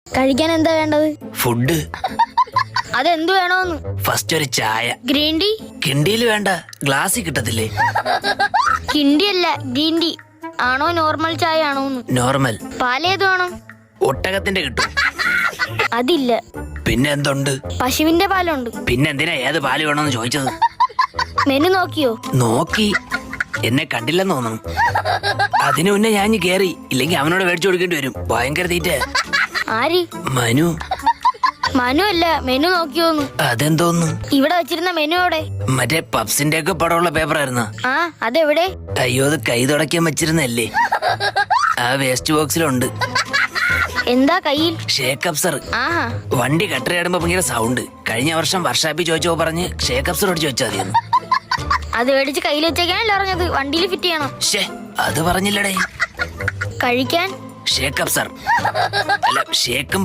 കഴിക്കാൻ എന്താ വേണ്ടത്? ഫുഡ്. അതെന്തു വേണോന്ന്? ഫസ്റ്റ് ഒരു ചായ. Green tea? കിണ്ടിയിൽ വേണ്ട, ഗ്ലാസ്സിൽ കിട്ടത്തില്ലേ? കിണ്ടി അല്ല, ഗ്രീൻ ടീ ആണോ നോർമൽ ചായ ആണോന്ന്? നോർമൽ. പാലേത് വേണം? ഒട്ടകത്തിന്റെ കിട്ടും. അതില്ല. പിന്നെ എന്തുണ്ട്? പശുവിന്റെ പാലുണ്ട്. പിന്നെ എന്തിനാ ഏത് പാല് വേണമെന്ന് ചോദിച്ചത്? മെനു നോക്കിയോ? നോക്കി. എന്നെ കണ്ടില്ലെന്ന് തോന്നുന്നു. അതിനു മുന്നേ ഞാൻ കേറി, ഇല്ലെങ്കിൽ അവനോട് മേടിച്ചു കൊടുക്കേണ്ടി വരും. ഭയങ്കര തീറ്റ. ആര്? മനു. മനു അല്ല, മെനു നോക്കിയോന്ന്. അതെന്തോന്നു? ഇവിടെ വെച്ചിരുന്ന മെനു എവിടെ? മറ്റേ പപ്സിന്റെ ഒക്കെ പടമുള്ള പേപ്പറായിരുന്ന. ആ, അതെവിടെ? അയ്യോ, അത് കൈ തുടക്കാൻ വെച്ചിരുന്നല്ലേ. ആ വേസ്റ്റ് ബോക്സിലുണ്ട്. എന്താ കയ്യിൽ? ഷേക്ക് അപ്സർ. ആഹാ. വണ്ടി കട്ടറിയാടുമ്പോ ഭയങ്കര സൗണ്ട്. കഴിഞ്ഞ വർഷം വർഷാപ്പിൽ ചോദിച്ചോ പറഞ്ഞ് ഷേക്ക് അപ്സറോട് ചോദിച്ചാൽ മതിയെന്ന്. അത് മേടിച്ച് കയ്യിൽ വെച്ചേക്കാനല്ലേ അറിഞ്ഞത്? വണ്ടിയിൽ ഫിറ്റ് ചെയ്യണം. അത് പറഞ്ഞില്ലടേ. കഴിക്കാൻ ഷേക്ക് അപ്സർ അല്ല, ഷേക്കും